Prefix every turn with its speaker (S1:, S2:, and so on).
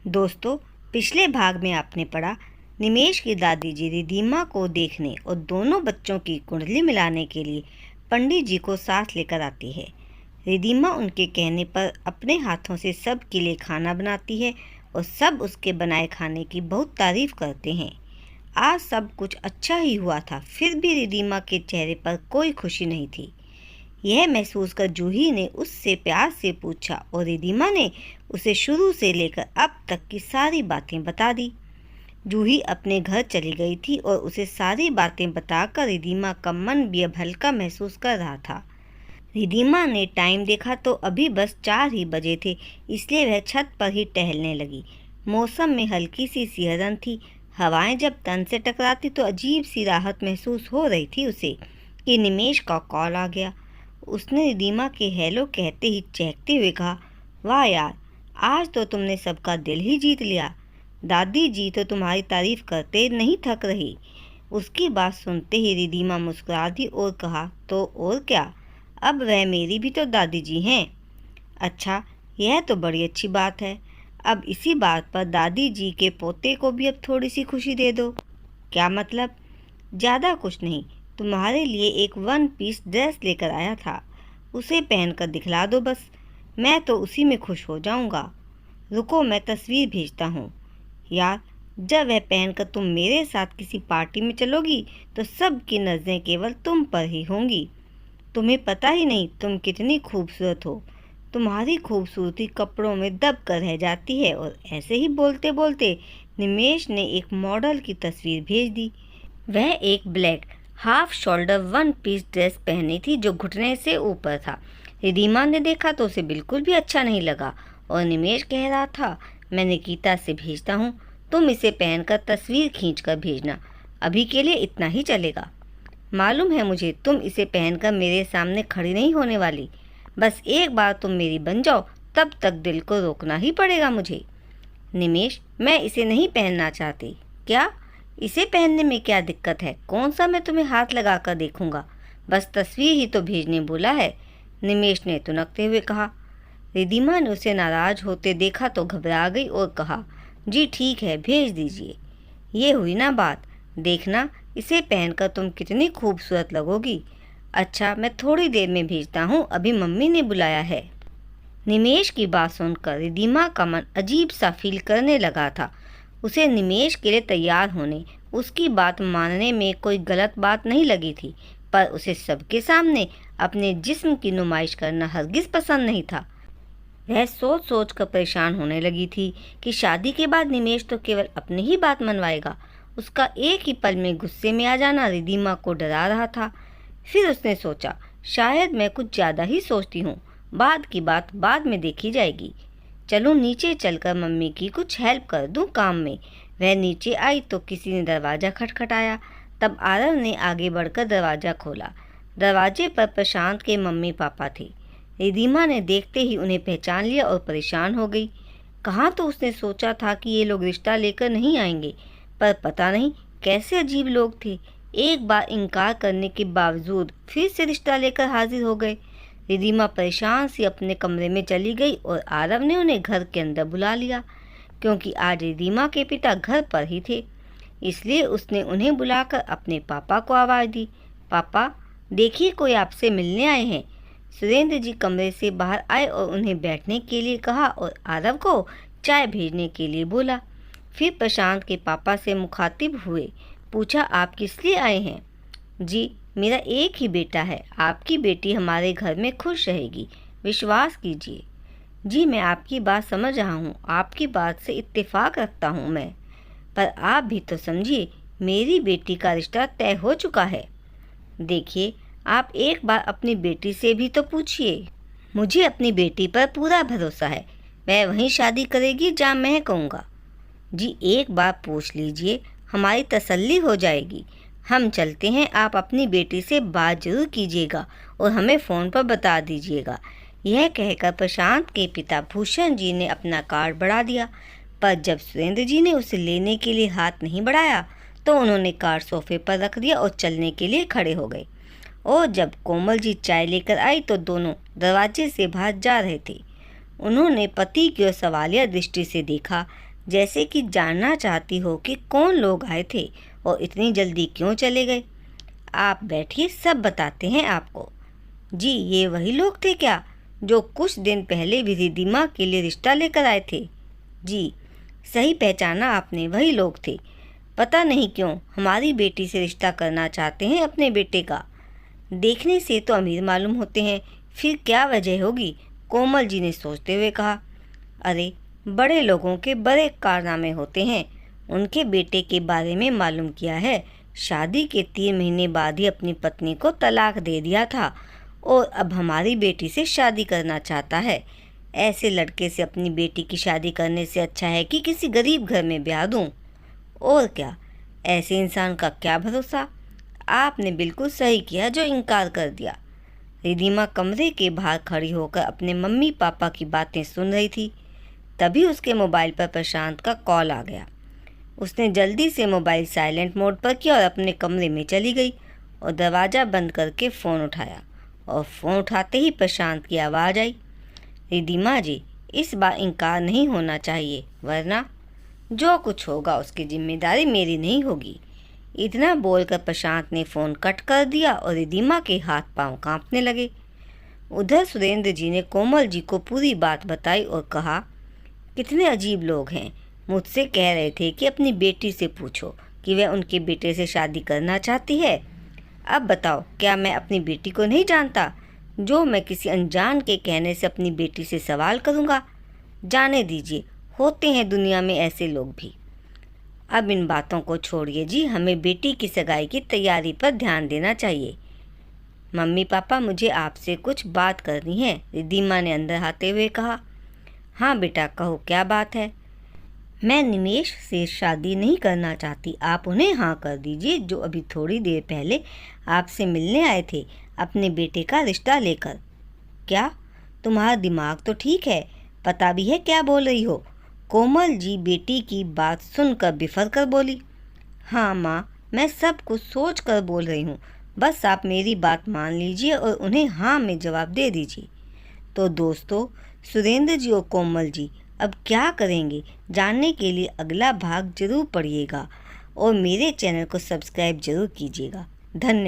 S1: दोस्तों, पिछले भाग में आपने पढ़ा निमेश की दादी जी रिधिमा को देखने और दोनों बच्चों की कुंडली मिलाने के लिए पंडित जी को साथ लेकर आती है। रिधिमा उनके कहने पर अपने हाथों से सब के लिए खाना बनाती है और सब उसके बनाए खाने की बहुत तारीफ करते हैं। आज सब कुछ अच्छा ही हुआ था, फिर भी रिधिमा के चेहरे पर कोई खुशी नहीं थी। यह महसूस कर जूही ने उससे प्यार से पूछा और रिधिमा ने उसे शुरू से लेकर अब तक की सारी बातें बता दी। जूही अपने घर चली गई थी और उसे सारी बातें बताकर रिधिमा का मन भी अब हल्का महसूस कर रहा था। रिधिमा ने टाइम देखा तो अभी बस 4 ही बजे थे, इसलिए वह छत पर ही टहलने लगी। मौसम में हल्की सी सिहरन थी। हवाएं जब तन से टकराती तो अजीब सी राहत महसूस हो रही थी उसे कि निमेश का कॉल आ गया। उसने रिधिमा के हेलो कहते ही चहकते हुए कहा, वाह यार, आज तो तुमने सबका दिल ही जीत लिया। दादी जी तो तुम्हारी तारीफ करते नहीं थक रही। उसकी बात सुनते ही रिधिमा मुस्कुरा दी और कहा, तो और क्या, अब वह मेरी भी तो दादी जी हैं। अच्छा, यह तो बड़ी अच्छी बात है। अब इसी बात पर दादी जी के पोते को भी अब थोड़ी सी खुशी दे दो। क्या मतलब? ज़्यादा कुछ नहीं, तुम्हारे लिए एक 1 पीस ड्रेस लेकर आया था, उसे पहनकर दिखला दो बस, मैं तो उसी में खुश हो जाऊंगा। रुको, मैं तस्वीर भेजता हूँ। यार, जब वह पहनकर तुम मेरे साथ किसी पार्टी में चलोगी तो सबकी नज़रें केवल तुम पर ही होंगी। तुम्हें पता ही नहीं तुम कितनी खूबसूरत हो। तुम्हारी खूबसूरती कपड़ों में दब कर रह जाती है। और ऐसे ही बोलते बोलते निमेश ने एक मॉडल की तस्वीर भेज दी। वह एक black half shoulder 1 piece dress पहनी थी जो घुटने से ऊपर था। रिधिमा ने देखा तो उसे बिल्कुल भी अच्छा नहीं लगा और निमेश कह रहा था, मैं निकिता से भेजता हूँ, तुम इसे पहनकर तस्वीर खींचकर भेजना, अभी के लिए इतना ही चलेगा। मालूम है मुझे तुम इसे पहनकर मेरे सामने खड़ी नहीं होने वाली। बस एक बार तुम मेरी बन जाओ, तब तक दिल को रोकना ही पड़ेगा मुझे। निमेश, मैं इसे नहीं पहनना चाहती। क्या? इसे पहनने में क्या दिक्कत है? कौन सा मैं तुम्हें हाथ लगा कर देखूंगा? बस तस्वीर ही तो भेजने बोला है, निमेश ने तुनकते हुए कहा। रिधिमा ने उसे नाराज होते देखा तो घबरा गई और कहा, जी ठीक है, भेज दीजिए। ये हुई ना बात। देखना, इसे पहनकर तुम कितनी खूबसूरत लगोगी। अच्छा, मैं थोड़ी देर में भेजता हूँ, अभी मम्मी ने बुलाया है। निमेश की बात सुनकर रिधिमा का मन अजीब सा फील करने लगा था। उसे निमेश के लिए तैयार होने, उसकी बात मानने में कोई गलत बात नहीं लगी थी, पर उसे सबके सामने अपने जिस्म की नुमाइश करना हरगिज पसंद नहीं था। वह सोच सोच कर परेशान होने लगी थी कि शादी के बाद निमेश तो केवल अपनी ही बात मनवाएगा। उसका एक ही पल में गुस्से में आ जाना रिधिमा को डरा रहा था। फिर उसने सोचा, शायद मैं कुछ ज़्यादा ही सोचती हूँ, बाद की बात बाद में देखी जाएगी। चलूँ नीचे चलकर मम्मी की कुछ हेल्प कर दूँ काम में। वह नीचे आई तो किसी ने दरवाज़ा खटखटाया। तब आरव ने आगे बढ़कर दरवाज़ा खोला। दरवाजे पर प्रशांत के मम्मी पापा थे। रिधिमा ने देखते ही उन्हें पहचान लिया और परेशान हो गई। कहाँ तो उसने सोचा था कि ये लोग रिश्ता लेकर नहीं आएंगे, पर पता नहीं कैसे अजीब लोग थे। एक बार इनकार करने के बावजूद फिर से रिश्ता लेकर हाजिर हो गए। रिधिमा परेशान सी अपने कमरे में चली गई और आरव ने उन्हें घर के अंदर बुला लिया। क्योंकि आज रिधिमा के पिता घर पर ही थे, इसलिए उसने उन्हें बुलाकर अपने पापा को आवाज़ दी। पापा, देखिए, कोई आपसे मिलने आए हैं। सुरेंद्र जी कमरे से बाहर आए और उन्हें बैठने के लिए कहा और आरव को चाय भेजने के लिए बोला। फिर प्रशांत के पापा से मुखातिब हुए, पूछा, आप किस लिए आए हैं? जी, मेरा एक ही बेटा है, आपकी बेटी हमारे घर में खुश रहेगी, विश्वास कीजिए। जी, मैं आपकी बात समझ रहा हूँ, आपकी बात से इत्तेफाक रखता हूँ मैं, पर आप भी तो समझिए, मेरी बेटी का रिश्ता तय हो चुका है। देखिए, आप एक बार अपनी बेटी से भी तो पूछिए। मुझे अपनी बेटी पर पूरा भरोसा है, वह वहीं शादी करेगी जहाँ मैं कहूँगा। जी, एक बार पूछ लीजिए, हमारी तसल्ली हो जाएगी। हम चलते हैं, आप अपनी बेटी से बात जरूर कीजिएगा और हमें फ़ोन पर बता दीजिएगा। यह कहकर प्रशांत के पिता भूषण जी ने अपना कार्ड बढ़ा दिया, पर जब सुरेंद्र जी ने उसे लेने के लिए हाथ नहीं बढ़ाया तो उन्होंने कार्ड सोफे पर रख दिया और चलने के लिए खड़े हो गए। और जब कोमल जी चाय लेकर आई तो दोनों दरवाजे से बाहर जा रहे थे। उन्होंने पति की ओर सवालिया दृष्टि से देखा। जैसे कि जानना चाहती हो कि कौन लोग आए थे और इतनी जल्दी क्यों चले गए। आप बैठिए, सब बताते हैं आपको। जी, ये वही लोग थे क्या जो कुछ दिन पहले भी रिद्धिमा के लिए रिश्ता लेकर आए थे? जी, सही पहचाना आपने, वही लोग थे। पता नहीं क्यों हमारी बेटी से रिश्ता करना चाहते हैं अपने बेटे का। देखने से तो अमीर मालूम होते हैं, फिर क्या वजह होगी? कोमल जी ने सोचते हुए कहा। अरे, बड़े लोगों के बड़े कारनामे होते हैं। उनके बेटे के बारे में मालूम किया है, शादी के 3 महीने बाद ही अपनी पत्नी को तलाक दे दिया था और अब हमारी बेटी से शादी करना चाहता है। ऐसे लड़के से अपनी बेटी की शादी करने से अच्छा है कि किसी गरीब घर में ब्याह दूँ। और क्या, ऐसे इंसान का क्या भरोसा। आपने बिल्कुल सही किया जो इनकार कर दिया। रिद्धिमा कमरे के बाहर खड़ी होकर अपने मम्मी पापा की बातें सुन रही थी। तभी उसके मोबाइल पर प्रशांत का कॉल आ गया। उसने जल्दी से मोबाइल साइलेंट मोड पर किया और अपने कमरे में चली गई और दरवाज़ा बंद करके फ़ोन उठाया। और फ़ोन उठाते ही प्रशांत की आवाज़ आई। रिद्धिमा जी, इस बार इनकार नहीं होना चाहिए, वरना जो कुछ होगा उसकी जिम्मेदारी मेरी नहीं होगी। इतना बोलकर प्रशांत ने फ़ोन कट कर दिया और रिद्धिमा के हाथ पांव कांपने लगे। उधर सुरेंद्र जी ने कोमल जी को पूरी बात बताई और कहा, कितने अजीब लोग हैं। मुझसे कह रहे थे कि अपनी बेटी से पूछो कि वह उनके बेटे से शादी करना चाहती है। अब बताओ, क्या मैं अपनी बेटी को नहीं जानता जो मैं किसी अनजान के कहने से अपनी बेटी से सवाल करूँगा? जाने दीजिए, होते हैं दुनिया में ऐसे लोग भी। अब इन बातों को छोड़िए जी, हमें बेटी की सगाई की तैयारी पर ध्यान देना चाहिए। मम्मी पापा, मुझे आपसे कुछ बात करनी है, रिद्धिमा ने अंदर आते हुए कहा। हाँ बेटा, कहो क्या बात है। मैं निमेश से शादी नहीं करना चाहती, आप उन्हें हाँ कर दीजिए जो अभी थोड़ी देर पहले आपसे मिलने आए थे अपने बेटे का रिश्ता लेकर। क्या तुम्हारा दिमाग तो ठीक है? पता भी है क्या बोल रही हो? कोमल जी बेटी की बात सुनकर बिफर कर बोली। हाँ माँ, मैं सब कुछ सोच कर बोल रही हूँ, बस आप मेरी बात मान लीजिए और उन्हें हाँ में जवाब दे दीजिए। तो दोस्तों, सुरेंद्र जी और कोमल जी अब क्या करेंगे, जानने के लिए अगला भाग जरूर पढ़िएगा और मेरे चैनल को सब्सक्राइब जरूर कीजिएगा। धन्यवाद।